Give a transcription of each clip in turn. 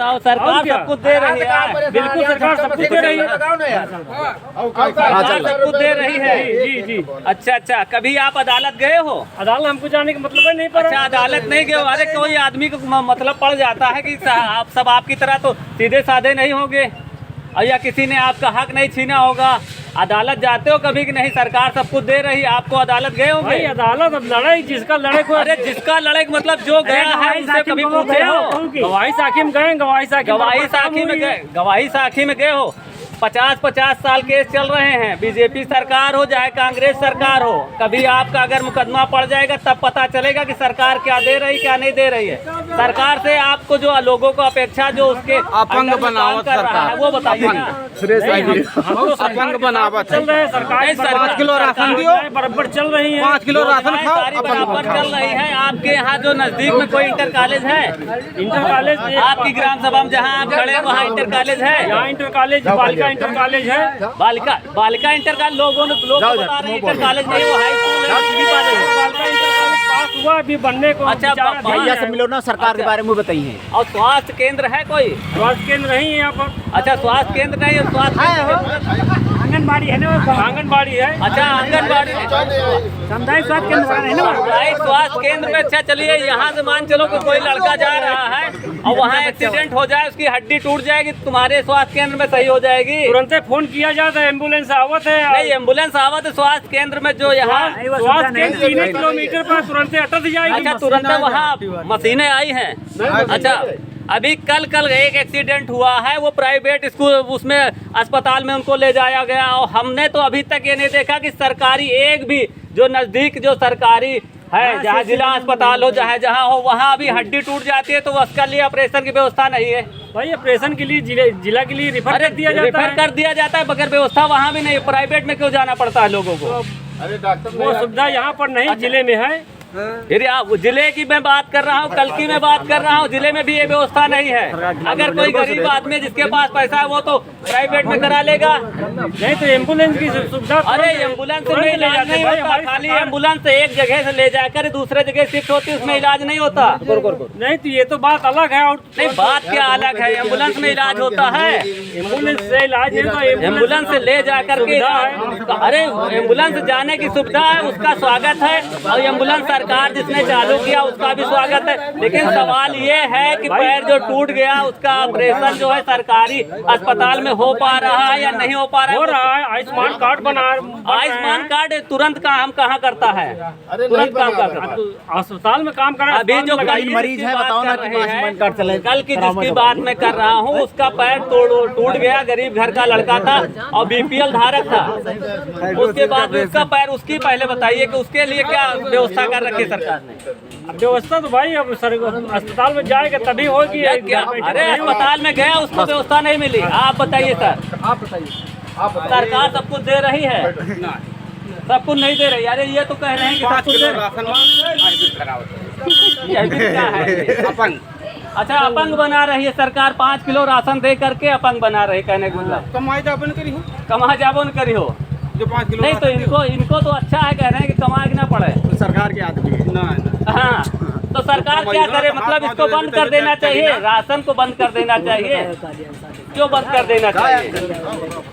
बताओ, सरकार सब कुछ दे रही है। बिल्कुल सरकार सब कुछ दे रही है। सरकार सब कुछ दे रही है। जी जी। अच्छा अच्छा, कभी आप अदालत गए हो? अदालत हमको जाने का मतलब है नहीं पड़ा। अच्छा, अदालत नहीं गए हो? अरे कोई आदमी को मतलब पड़ जाता है कि आप सब आपकी तरह तो सीधे साधे नहीं होंगे, और या किसी ने आपका हक नहीं छीना होगा। अदालत जाते हो कभी कि नहीं? सरकार सब कुछ दे रही है आपको, अदालत गए होंगे? भाई अदालत अब लड़ाई जिसका लड़े को। अरे जिसका लड़े का मतलब जो गया है उनसे कभी पूछे हो? गवाही साखी में गए, गवाही साखी में गए हो? 50-50 साल केस चल रहे हैं, बीजेपी सरकार हो चाहे कांग्रेस सरकार हो, कभी आपका अगर मुकदमा पड़ जाएगा तब पता चलेगा कि सरकार क्या दे रही क्या नहीं दे रही है। सरकार से आपको जो लोगों को अपेक्षा जो उसके अपंग बनावत सरकार, वो बताइए ना। अपंग बनावत चल रहे हैं। सरकार 5 किलो राशन दियो, बराबर चल रही है। 5 किलो राशन खाओ, सारी बराबर चल रही है। आपके यहाँ जो नजदीक में कोई इंटर कॉलेज है? इंटर कॉलेज आपकी ग्राम सभा में जहाँ आप खड़े हैं वहाँ इंटर कॉलेज है? यहाँ इंटर कॉलेज, बालिका इंटर कॉलेज है। बालिका इंटर कॉलेज लोग बता रहे हैं इंटर कॉलेज नहीं, वो हाई स्कूल है। बालिका इंटर कॉलेज पास हुआ अभी बनने को। अच्छा, भैया से मिलो ना, सरकार के बारे में बताइए। और स्वास्थ्य केंद्र है कोई? स्वास्थ्य केंद्र नहीं है यहाँ पर। अच्छा, स्वास्थ्य केंद्र नहीं है, स्वास्थ्य आंगनबाड़ी है ना, आंगनबाड़ी है। अच्छा, आंगनबाड़ी सामुदायिक स्वास्थ्य केंद्र है ना, सामुदायिक स्वास्थ्य केंद्र में। अच्छा चलिए, यहाँ से मान चलो कि कोई लड़का जा रहा है और वहाँ एक्सीडेंट हो जाए, उसकी हड्डी टूट जाएगी, तुम्हारे स्वास्थ्य केंद्र में सही हो जाएगी? तुरंत फोन किया जाता है, एम्बुलेंस आवत है। नहीं, एम्बुलेंस आवत है स्वास्थ्य केंद्र में, जो यहाँ स्वास्थ्य केंद्र 3 किलोमीटर पर तुरंत अटक जाएगी। अच्छा, तुरंत वहाँ मशीनें आई हैं। अच्छा, अभी कल एक एक्सीडेंट हुआ है, वो प्राइवेट स्कूल उसमें अस्पताल में उनको ले जाया गया, और हमने तो अभी तक ये नहीं देखा कि सरकारी एक भी जो नज़दीक जो सरकारी है, जहाँ जिला अस्पताल हो चाहे जहाँ हो, वहाँ अभी हड्डी टूट जाती है तो उसका लिए ऑपरेशन की व्यवस्था नहीं है। भाई ऑपरेशन के लिए जिला के लिए रिफर कर दिया जाता है, मगर व्यवस्था वहाँ भी नहीं। प्राइवेट में क्यों जाना पड़ता है लोगों को? वो सुविधा यहाँ पर नहीं जिले में है। फिर जिले की मैं बात कर रहा हूँ, कल की मैं बात कर रहा हूँ, जिले में भी ये व्यवस्था नहीं है। अगर कोई गरीब आदमी जिसके पास पैसा है वो तो प्राइवेट में करा लेगा। नहीं तो एम्बुलेंस की सुविधा। अरे एम्बुलेंस में इलाज नहीं होता, खाली एम्बुलेंस एक जगह से ले जाकर दूसरे जगह शिफ्ट होती है, उसमें इलाज नहीं होता। नहीं तो ये तो बात अलग है। और नहीं, बात क्या अलग है? एम्बुलेंस में इलाज होता है, एम्बुलेंस से इलाज नहीं तो एम्बुलेंस से ले जाकर के। अरे एम्बुलेंस जाने की सुविधा है, उसका स्वागत है, और एम्बुलेंस सरकार जिसने चालू किया उसका भी स्वागत है। लेकिन सवाल ये है कि पैर जो टूट गया उसका ऑपरेशन जो है सरकारी अस्पताल में हो पा रहा है या नहीं हो पा रहा है? हो रहा है। आयुष्मान कार्ड आयुष्मान कार्ड तुरंत काम कहाँ करता है? तुरंत काम करता है अस्पताल में काम कर रहा है। अभी जो मरीज है बताओ ना कि आयुष्मान कार्ड चले। कल की जिसकी बात मैं कर रहा हूँ उसका पैर टूट गया, गरीब घर का लड़का था और बीपीएल धारक था। उसके बाद उसका पैर, उसकी पहले बताइए कि उसके लिए क्या व्यवस्था कर रखी सरकार ने? व्यवस्था तो भाई अब अस्पताल में जाएगा तभी होगी। अरे अस्पताल में गया, उसको व्यवस्था नहीं मिली। आप बताइए सर, आप बताइए। सरकार सब कुछ दे रही है? सब कुछ नहीं दे रही। अरे ये तो कह रहे हैं कि 5 किलो राशन अपंग। अच्छा, अपंग बना रही है सरकार, 5 किलो राशन दे करके अपंग बना रही। कहने का मतलब कमाई जाबन करी हो, कमा जाबन करी हो जो 5 किलो नहीं तो इनको तो अच्छा है, कह रहे हैं कि कमाए ना पड़े। सरकार के आदमी है ना। हाँ, तो सरकार क्या करे? मतलब इसको बंद कर देना चाहिए, राशन को बंद कर देना चाहिए। क्यों बंद कर देना चाहिए?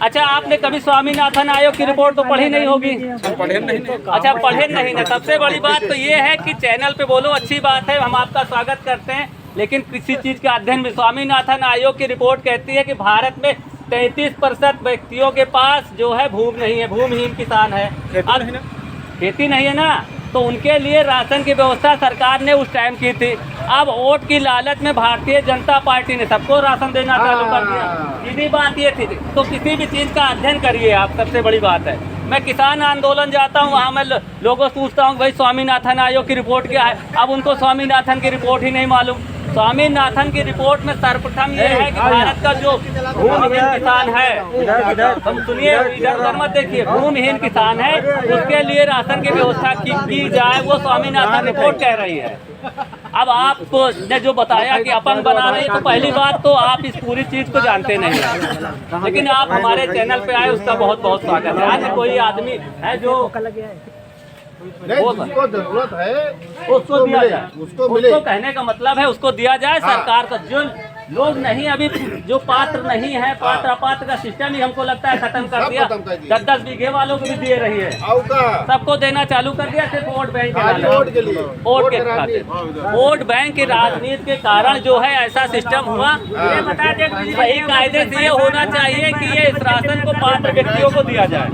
अच्छा, आपने कभी स्वामीनाथन आयोग की रिपोर्ट तो पढ़ी नहीं होगी? पढ़े नहीं। अच्छा, पढ़े नहीं ना। सबसे बड़ी बात तो ये है कि चैनल पे बोलो, अच्छी बात है, हम आपका स्वागत करते हैं, लेकिन किसी चीज़ के अध्ययन में स्वामीनाथन आयोग की रिपोर्ट कहती है कि भारत में 33% व्यक्तियों के पास जो है भूमि नहीं है, भूमिहीन किसान है। खेती नहीं है ना, तो उनके लिए राशन की व्यवस्था सरकार ने उस टाइम की थी। अब वोट की लालच में भारतीय जनता पार्टी ने सबको राशन देना चालू कर दिया। सीधी बात ये थी। तो किसी भी चीज़ का अध्ययन करिए आप, सबसे बड़ी बात है। मैं किसान आंदोलन जाता हूँ, वहाँ मैं लोगों से पूछता हूँ भाई स्वामीनाथन आयोग की रिपोर्ट क्या है? अब उनको स्वामीनाथन की रिपोर्ट ही नहीं मालूम। स्वामीनाथन की रिपोर्ट में सर्वप्रथम ये है कि भारत का जो भूमिहीन किसान है, हम सुनिए, इधर मत देखिए, भूमिहीन किसान है, उसके लिए राशन की व्यवस्था की जाए, वो स्वामीनाथन रिपोर्ट कह रही है। अब आपको ने जो बताया कि अपंग बना रही है, तो पहली बात तो आप इस पूरी चीज़ को जानते नहीं हैं, लेकिन आप हमारे चैनल पे आए, उसका बहुत बहुत स्वागत है। आज कोई आदमी है जो जिसको जरूरत है उसको दिया जाए, उसको कहने का मतलब है उसको दिया जाए। सरकार का जो लोग नहीं अभी जो पात्र नहीं है, पात्र अपात्र का सिस्टम ही हमको लगता है खत्म कर दिया। 10-10 बीघे वालों को भी दे रही है, सबको देना चालू कर दिया, सिर्फ वोट बैंक के लिए, वोट के खातिर। वोट बैंक की राजनीति के कारण जो है ऐसा सिस्टम हुआ। ये बता दें सही कायदे से ये होना चाहिए कि ये इस राशन को पात्र व्यक्तियों को दिया जाए।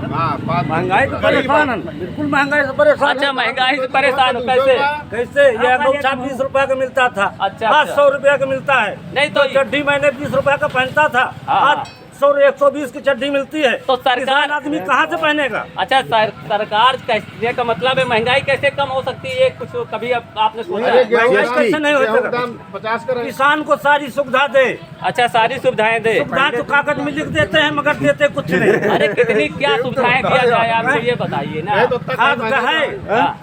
महंगाई तो परेशान है, बिल्कुल महंगाई से परेशान। अच्छा, महंगाई से परेशान हो कैसे? कैसे ये अंगूठा 20 रुपया का मिलता था, अच्छा, आज 100 रुपया का मिलता है। नहीं तो चड्डी मैंने 20 रुपया का पहनता था, हाँ। आज 100-120 की चड्डी मिलती है, तो सरकार किसान आदमी कहाँ से पहनेगा? अच्छा, सरकार कहने का मतलब है महंगाई कैसे कम हो सकती है? ये कुछ कभी आपने सोचा? महंगाई कैसे नहीं हो सकता? किसान को सारी सुविधा दे। अच्छा, सारी सुविधाएं दे। सुविधा तो कागज में लिख देते हैं मगर देते कुछ नहीं। अरे कितनी क्या सुविधाएं दिया जाए आपको ये बताइए ना। खाद का है,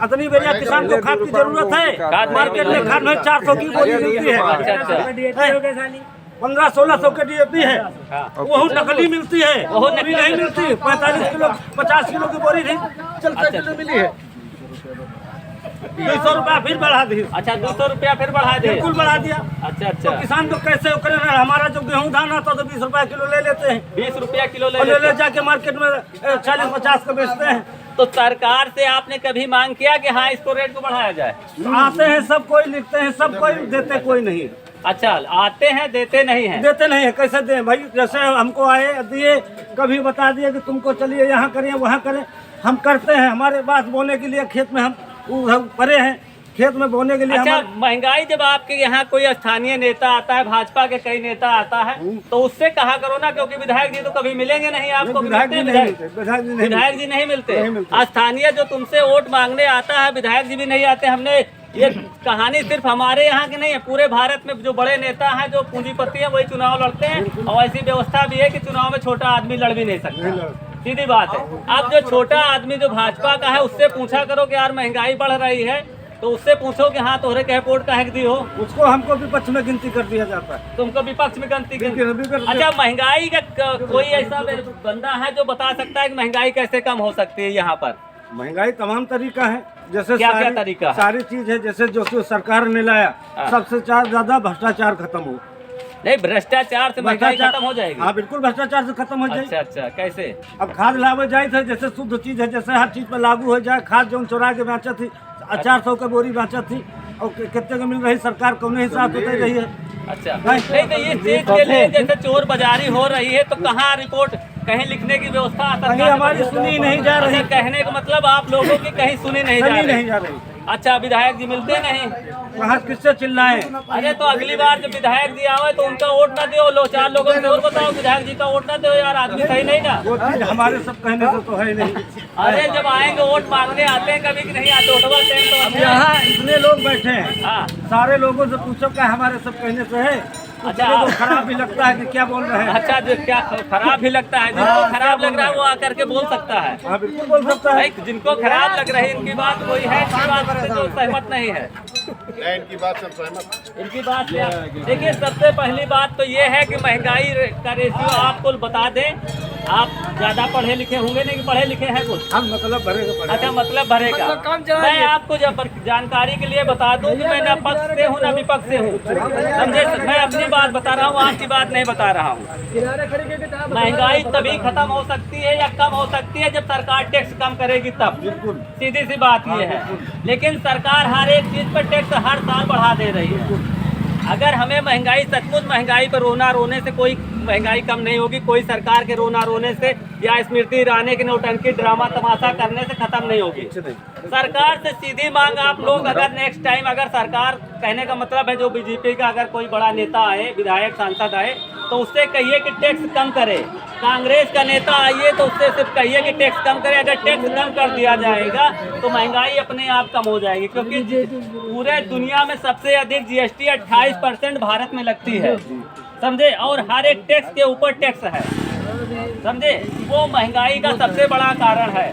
इतनी बढ़िया किसान को खाद की जरूरत है। मार्केट में खाद में 400 की बोरी मिलती है, अच्छा 1500-1600 के DAP है, वो नकली मिलती है, वो नकली नहीं मिलती। 45 किलो 50 किलो की बोरी नहीं चलते मिली है। 200 रुपया फिर बढ़ा दी। अच्छा, 200 रुपया फिर बढ़ा दे, बिल्कुल बढ़ा दिया। अच्छा तो अच्छा, किसान तो कैसे करे? हमारा जो गेहूं धान आता तो 20 रुपया किलो ले लेते हैं, 20 रुपया किलो और ले ले जाके मार्केट में 40-50 का बेचते हैं। तो सरकार से आपने कभी मांग किया कि हाँ इसको रेट को बढ़ाया जाए? आते हैं सब कोई, लिखते हैं सब कोई, देते कोई नहीं। अच्छा, आते हैं देते नहीं हैं। देते नहीं है, कैसे दें भाई? जैसे हमको आए दिए, कभी बता दिए कि तुमको चलिए यहाँ करिए वहाँ करें, हम करते हैं। हमारे पास बोने के लिए खेत में हम परे हैं, खेत में बोने के लिए। अच्छा, महंगाई जब आपके यहाँ कोई स्थानीय नेता आता है, भाजपा के कई नेता आता है, तो उससे कहा करो ना, क्योंकि विधायक जी तो कभी मिलेंगे नहीं आपको। विधायक जी नहीं मिलते। स्थानीय जो तुमसे वोट मांगने आता है, विधायक जी भी नहीं आते। हमने ये कहानी सिर्फ हमारे यहाँ की नहीं है, पूरे भारत में जो बड़े नेता हैं, जो पूंजीपति हैं, वही चुनाव लड़ते हैं। और ऐसी व्यवस्था भी है कि चुनाव में छोटा आदमी लड़ भी नहीं सकता, सीधी बात है। अब जो छोटा आदमी जो भाजपा का है, उससे पूछा करो कि यार महंगाई बढ़ रही है, तो उससे पूछो कि हाँ तोहरे कहे वोट काहे दी हो। उसको हमको विपक्ष में गिनती कर दिया जाता है। तुमको विपक्ष में गिनती। अच्छा, महंगाई का कोई ऐसा बंदा है जो बता सकता है कि महंगाई कैसे कम हो सकती है यहाँ पर? महंगाई तमाम तरीका है, जैसे क्या तरीका है? सारी चीज है, जैसे जो सरकार ने लाया, सबसे ज्यादा भ्रष्टाचार खत्म हो। नहीं, भ्रष्टाचार से महंगाई खत्म हो जाएगी? हाँ बिल्कुल, भ्रष्टाचार से खत्म हो जाएगी। अच्छा अच्छा, कैसे? अब खाद लावे जाए थे, जैसे शुद्ध चीज है, जैसे हर चीज पे लागू हो जाए। खाद जो चुरा के बेचा थी, 400 का बोरी बेचा थी, और कितने का मिल रही? सरकार कौन हिसाब से दे रही है। अच्छा, नहीं तो ये चीज के लिए जैसे चोर बाजारी हो रही है, तो कहाँ रिपोर्ट कहीं लिखने की व्यवस्था कहीं हमारी सुनी नहीं जा रही। कहने का मतलब आप लोगों की कहीं सुनी नहीं जा रही। अच्छा, विधायक जी मिलते नहीं, वहाँ किससे चिल्लाएं? अरे तो अगली बार जब विधायक जी आवे तो उनका वोट ना दो, लो 4 लोगों को और बताओ विधायक जी का वोट ना दो यार, आदमी सही नहीं ना। वो चीज हमारे सब कहने से तो है नहीं। अरे जब आएंगे वोट मांगने आते हैं कभी कि नहीं आते? वोटवा टाइम तो यहाँ इतने लोग बैठे हैं, हाँ, सारे लोगों से पूछो क्या हमारे सब कहने से है? अच्छा, तो खराब भी लगता है कि क्या बोल रहे हैं। अच्छा, जो क्या खराब भी लगता है, जिनको खराब लग रहा है वो आकर के बोल सकता है। हाँ बिल्कुल बोल सकता है। जिनको खराब लग रही है इनकी बात कोई है, इनकी बात से जो सहमत नहीं है, इनकी बात से सहमत। इनकी बात से। देखिए, सबसे पहली बात तो ये है कि महंगाई का रेशियो आपको बता दें। आप ज्यादा पढ़े लिखे होंगे नहीं कि पढ़े लिखे हैं कुछ? हम मतलब भरेगा। अच्छा, मतलब भरेगा। मैं आपको जब जानकारी के लिए बता दूं कि मैं न पक्ष से हूँ न विपक्ष से हूँ, समझे? मैं अपनी बात बता रहा हूँ, आपकी बात नहीं बता रहा हूँ। महंगाई तभी खत्म हो सकती है या कम हो सकती है जब सरकार टैक्स कम करेगी, तब। सीधी सी बात ये है। लेकिन सरकार हर एक चीज पर टैक्स हर साल बढ़ा दे रही है। अगर हमें महंगाई, सचमुच महंगाई पर रोने से कोई महंगाई कम नहीं होगी, कोई सरकार के रोने से या स्मृति ईरानी के नौटंकी ड्रामा तमाशा करने से खत्म नहीं होगी। सरकार से सीधी मांग आप लोग, अगर नेक्स्ट टाइम अगर सरकार, कहने का मतलब है जो बीजेपी का अगर कोई बड़ा नेता आए, विधायक सांसद आए, तो उससे कहिए कि टैक्स कम करे। कांग्रेस का नेता आइए तो उससे सिर्फ कहिए कि टैक्स कम करे। अगर टैक्स कम कर दिया जाएगा तो महंगाई अपने आप कम हो जाएगी, क्योंकि पूरे दुनिया में सबसे अधिक GST 28% भारत में लगती है, समझे? और हर एक टैक्स के ऊपर टैक्स है, समझे? वो महंगाई का सबसे बड़ा कारण है।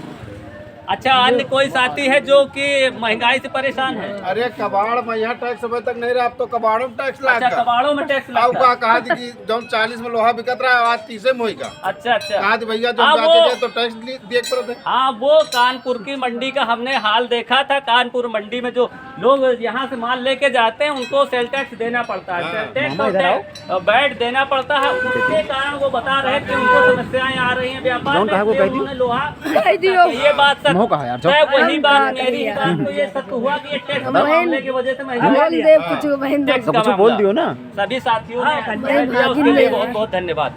अच्छा, अन्य कोई साथी है जो कि महंगाई से परेशान है? अरे कबाड़ में यहाँ टैक्स अभी तक नहीं रहा, अब तो कबाड़ों में टैक्स लाग अच्छा, कबाड़ों में टैक्स अब लगता है। कहा थी कि जो 40 में लोहा बिकत रहा है आज 30 में होई का। अच्छा अच्छा। कहा थी भैया जो हाँ, जाते वो- थे तो टैक्स देख पड़े थे। हाँ, वो कानपुर की मंडी का हमने हाल देखा था। कानपुर मंडी में जो लोग यहाँ से माल लेके जाते हैं उनको सेल टैक्स देना पड़ता है, सेल टैक्स और वैट देना पड़ता है। उसके कारण वो बता रहे हैं कि उनको समस्याएं आ रही हैं व्यापार जौन में, कहा वो इसलिए कह दी। उन्होंने लोहा ये बात सच मोह कहा यार, जो- है। वही बात मेरी ही बात तो ये सत्य हुआ कि ये टैक्स के मामले की वजह से महंगाई बोल दे कुछ बहन टैक्स तो का कुछ बोल मामला। दियो ना। सभी साथियों ने भागिन उसके लिए ले। बहुत बहुत धन्यवाद।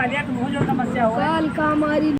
काल का हमारी